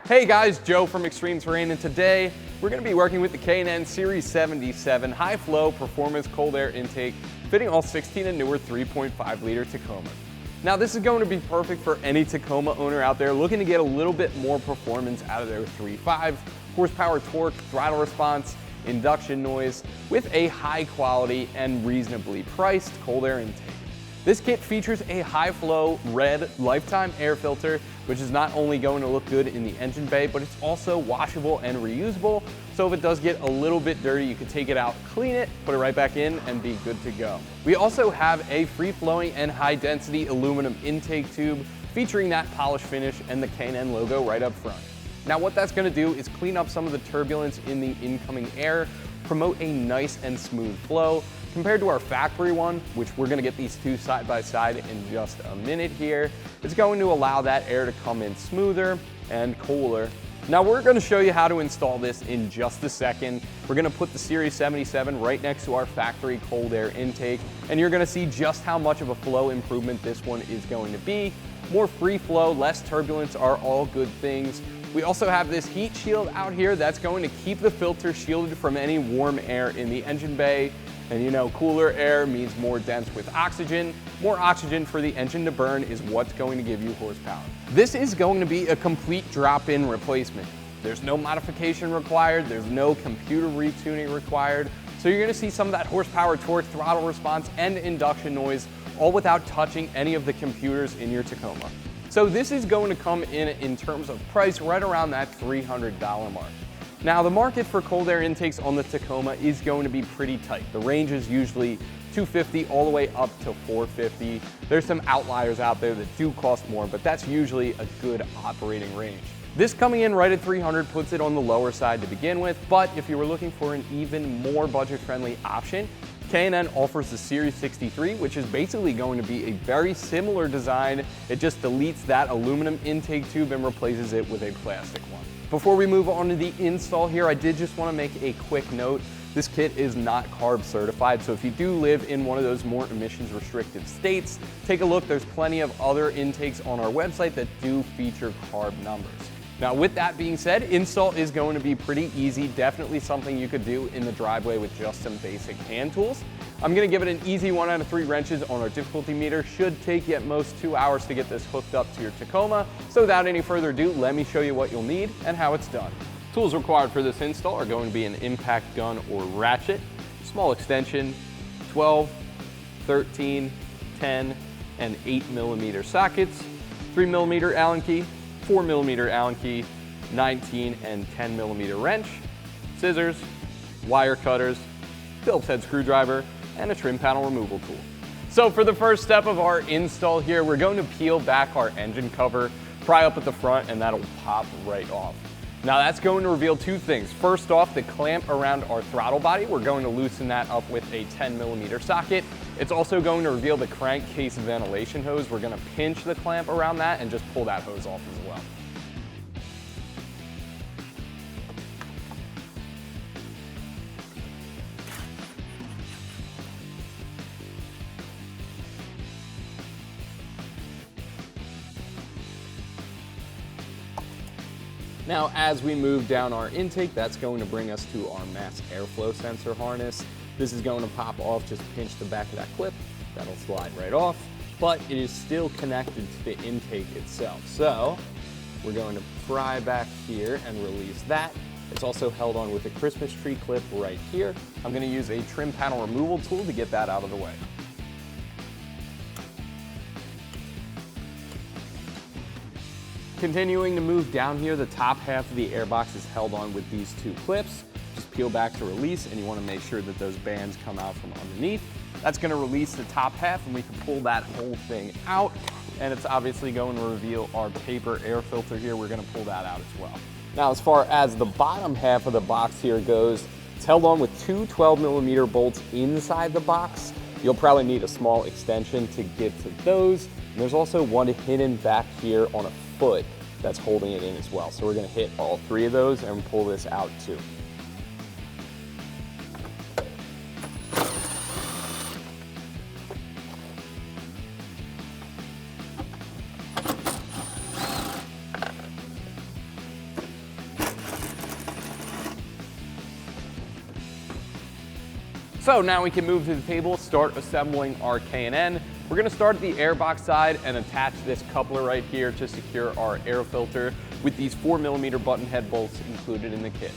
Hey guys, Joe from Extreme Terrain, and today we're going to be working with the K&N Series 77 high flow performance cold air intake fitting all 16 and newer 3.5 liter Tacoma. Now this is going to be perfect for any Tacoma owner out there looking to get a little bit more performance out of their 3.5 horsepower torque, throttle response, induction noise with a high quality and reasonably priced cold air intake. This kit features a high flow red lifetime air filter, which is not only going to look good in the engine bay, but it's also washable and reusable. So if it does get a little bit dirty, you can take it out, clean it, put it right back in, and be good to go. We also have a free-flowing and high-density aluminum intake tube featuring that polished finish and the K&N logo right up front. Now what that's going to do is clean up some of the turbulence in the incoming air, promote a nice and smooth flow. Compared to our factory one, which we're going to get these two side by side in just a minute here, it's going to allow that air to come in smoother and cooler. Now we're going to show you how to install this in just a second. We're going to put the Series 77 right next to our factory cold air intake, and you're going to see just how much of a flow improvement this one is going to be. More free flow, less turbulence are all good things. We also have this heat shield out here that's going to keep the filter shielded from any warm air in the engine bay. And you know, cooler air means more dense with oxygen. More oxygen for the engine to burn is what's going to give you horsepower. This is going to be a complete drop-in replacement. There's no modification required, there's no computer retuning required. So you're gonna see some of that horsepower, torque, throttle response, and induction noise, all without touching any of the computers in your Tacoma. So this is going to come in terms of price right around that $300 mark. Now the market for cold air intakes on the Tacoma is going to be pretty tight. The range is usually $250 all the way up to $450. There's some outliers out there that do cost more, but that's usually a good operating range. This coming in right at $300 puts it on the lower side to begin with, but if you were looking for an even more budget-friendly option, K&N offers the Series 63, which is basically going to be a very similar design. It just deletes that aluminum intake tube and replaces it with a plastic one. Before we move on to the install here, I did just want to make a quick note. This kit is not CARB certified, so if you do live in one of those more emissions restrictive states, take a look. There's plenty of other intakes on our website that do feature CARB numbers. Now with that being said, install is going to be pretty easy, definitely something you could do in the driveway with just some basic hand tools. I'm going to give it an easy 1 out of 3 wrenches on our difficulty meter. Should take you at most 2 hours to get this hooked up to your Tacoma. So without any further ado, let me show you what you'll need and how it's done. Tools required for this install are going to be an impact gun or ratchet, small extension, 12, 13, 10, and 8mm sockets, 3mm Allen key, 4mm Allen key, 19 and 10mm wrench, scissors, wire cutters, Phillips head screwdriver, and a trim panel removal tool. So for the first step of our install here, we're going to peel back our engine cover, pry up at the front, and that'll pop right off. Now that's going to reveal two things. First off, the clamp around our throttle body, we're going to loosen that up with a 10mm socket. It's also going to reveal the crankcase ventilation hose. We're going to pinch the clamp around that and just pull that hose off as well. Now, as we move down our intake, that's going to bring us to our mass airflow sensor harness. This is going to pop off, just pinch the back of that clip. That'll slide right off, but it is still connected to the intake itself. So we're going to pry back here and release that. It's also held on with a Christmas tree clip right here. I'm going to use a trim panel removal tool to get that out of the way. Continuing to move down here, the top half of the airbox is held on with these two clips. Just peel back to release, and you want to make sure that those bands come out from underneath. That's going to release the top half, and we can pull that whole thing out. And it's obviously going to reveal our paper air filter here. We're going to pull that out as well. Now, as far as the bottom half of the box here goes, it's held on with two 12mm bolts inside the box. You'll probably need a small extension to get to those. And there's also one hidden back here on a foot that's holding it in as well. So we're going to hit all three of those and pull this out too. So now we can move to the table, start assembling our K&N. We're gonna start at the airbox side and attach this coupler right here to secure our air filter with these 4mm button head bolts included in the kit.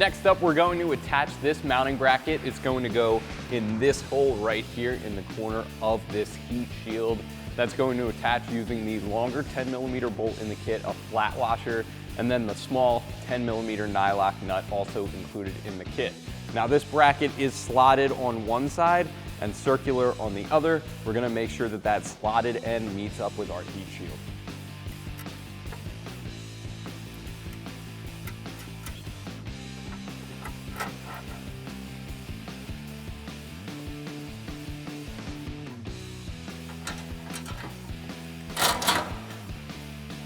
Next up, we're going to attach this mounting bracket. It's going to go in this hole right here in the corner of this heat shield. That's going to attach using the longer 10mm bolt in the kit, a flat washer, and then the small 10mm nylock nut also included in the kit. Now this bracket is slotted on one side and circular on the other. We're gonna make sure that that slotted end meets up with our heat shield.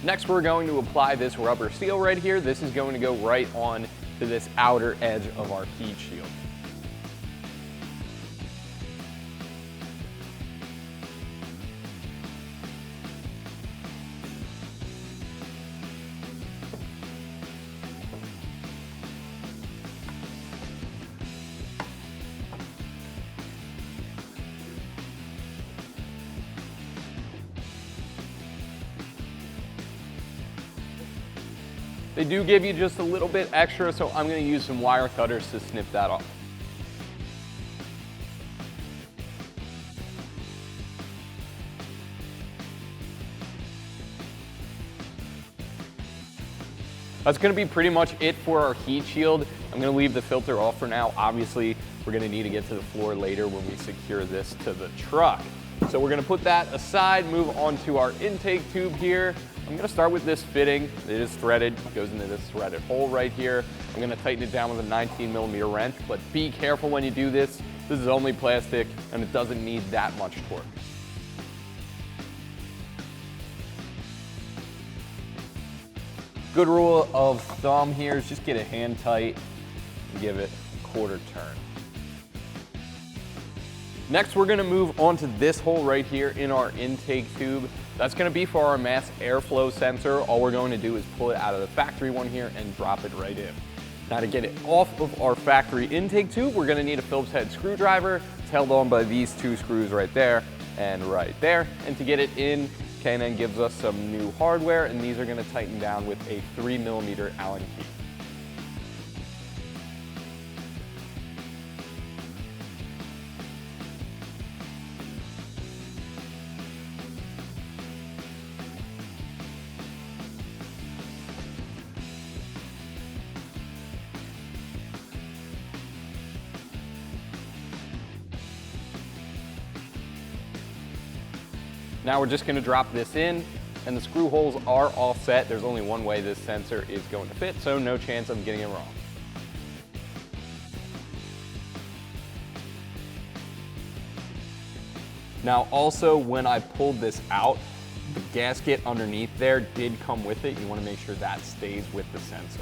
Next, we're going to apply this rubber seal right here. This is going to go right on to this outer edge of our heat shield. They do give you just a little bit extra, so I'm going to use some wire cutters to snip that off. That's going to be pretty much it for our heat shield. I'm going to leave the filter off for now. Obviously, we're going to need to get to the floor later when we secure this to the truck. So we're going to put that aside, move on to our intake tube here. I'm going to start with this fitting. It is threaded, it goes into this threaded hole right here. I'm going to tighten it down with a 19mm wrench, but be careful when you do this. This is only plastic and it doesn't need that much torque. Good rule of thumb here is just get it hand tight and give it a quarter turn. Next, we're going to move on to this hole right here in our intake tube. That's going to be for our mass airflow sensor. All we're going to do is pull it out of the factory one here and drop it right in. Now to get it off of our factory intake tube, we're going to need a Phillips head screwdriver. It's held on by these two screws right there and right there. And to get it in, K&N gives us some new hardware, and these are going to tighten down with a 3mm Allen key. Now we're just going to drop this in, and the screw holes are all set. There's only one way this sensor is going to fit, so no chance of getting it wrong. Now also, when I pulled this out, the gasket underneath there did come with it. You want to make sure that stays with the sensor.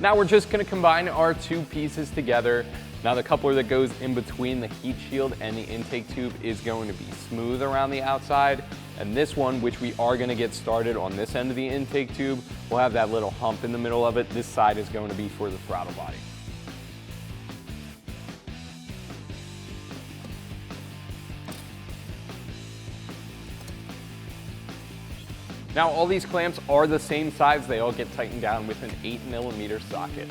Now we're just going to combine our two pieces together. Now the coupler that goes in between the heat shield and the intake tube is going to be smooth around the outside. And this one, which we are going to get started on this end of the intake tube, will have that little hump in the middle of it. This side is going to be for the throttle body. Now all these clamps are the same size. They all get tightened down with an 8mm socket.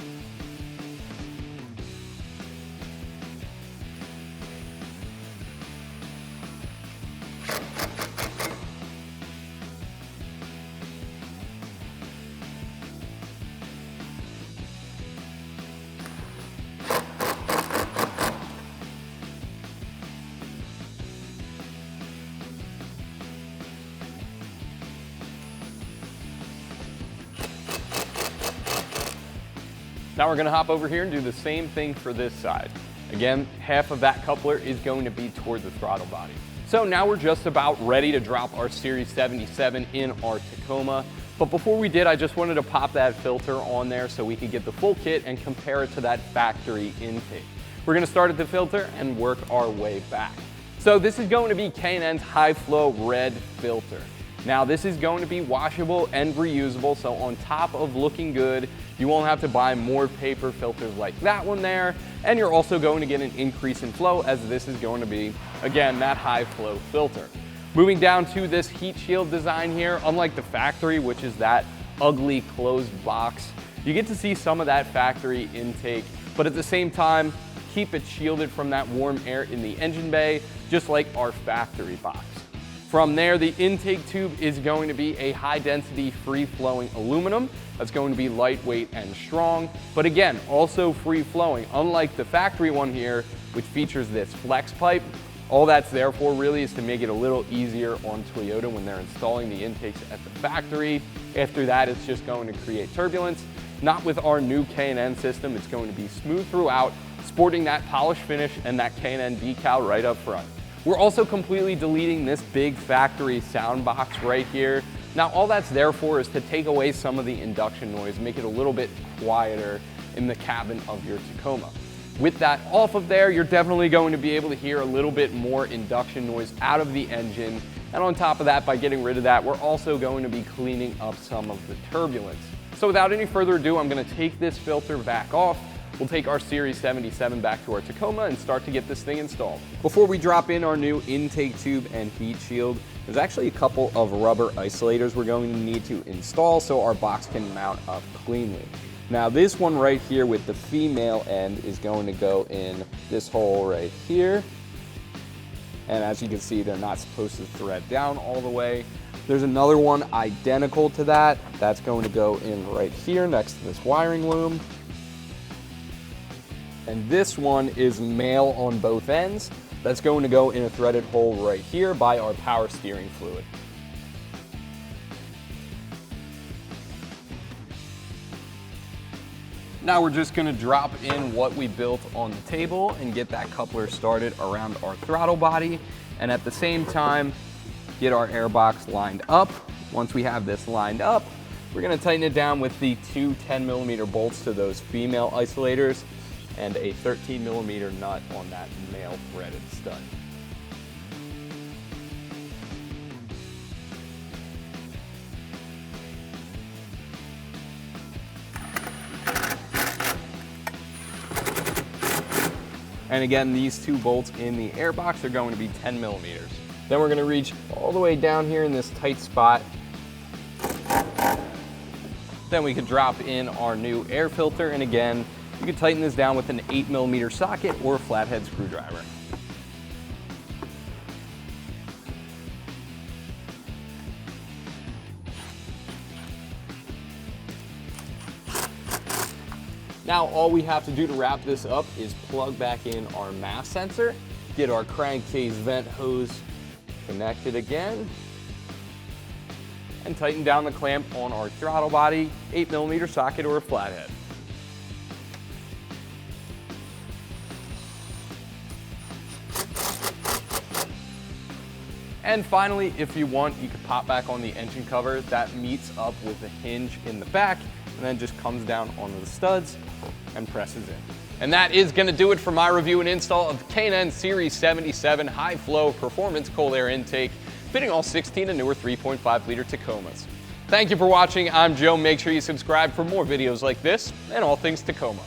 Now we're gonna hop over here and do the same thing for this side. Again, half of that coupler is going to be toward the throttle body. So now we're just about ready to drop our Series 77 in our Tacoma. But before we did, I just wanted to pop that filter on there so we could get the full kit and compare it to that factory intake. We're gonna start at the filter and work our way back. So this is going to be K&N's high flow red filter. Now this is going to be washable and reusable, so on top of looking good, you won't have to buy more paper filters like that one there, and you're also going to get an increase in flow as this is going to be, again, that high flow filter. Moving down to this heat shield design here, unlike the factory, which is that ugly closed box, you get to see some of that factory intake, but at the same time, keep it shielded from that warm air in the engine bay, just like our factory box. From there, the intake tube is going to be a high density free flowing aluminum that's going to be lightweight and strong, but again, also free flowing, unlike the factory one here, which features this flex pipe. All that's there for really is to make it a little easier on Toyota when they're installing the intakes at the factory. After that, it's just going to create turbulence. Not with our new K&N system, it's going to be smooth throughout, sporting that polished finish and that K&N decal right up front. We're also completely deleting this big factory sound box right here. Now all that's there for is to take away some of the induction noise, make it a little bit quieter in the cabin of your Tacoma. With that off of there, you're definitely going to be able to hear a little bit more induction noise out of the engine. And on top of that, by getting rid of that, we're also going to be cleaning up some of the turbulence. So without any further ado, I'm gonna take this filter back off. We'll take our Series 77 back to our Tacoma and start to get this thing installed. Before we drop in our new intake tube and heat shield, there's actually a couple of rubber isolators we're going to need to install so our box can mount up cleanly. Now this one right here with the female end is going to go in this hole right here. And as you can see, they're not supposed to thread down all the way. There's another one identical to that. That's going to go in right here next to this wiring loom. And this one is male on both ends. That's going to go in a threaded hole right here by our power steering fluid. Now we're just gonna drop in what we built on the table and get that coupler started around our throttle body. And at the same time, get our air box lined up. Once we have this lined up, we're gonna tighten it down with the two 10mm bolts to those female isolators and a 13mm nut on that male threaded stud. And again, these two bolts in the air box are going to be 10mm. Then we're gonna reach all the way down here in this tight spot. Then we could drop in our new air filter, and again, you can tighten this down with an 8mm socket or a flathead screwdriver. Now all we have to do to wrap this up is plug back in our mass sensor, get our crankcase vent hose connected again, and tighten down the clamp on our throttle body, 8mm socket or a flathead. And finally, if you want, you can pop back on the engine cover. That meets up with the hinge in the back and then just comes down onto the studs and presses in. And that is gonna do it for my review and install of the K&N Series 77 high flow performance cold air intake, fitting all 16 and newer 3.5 liter Tacomas. Thank you for watching. I'm Joe. Make sure you subscribe for more videos like this and all things Tacoma.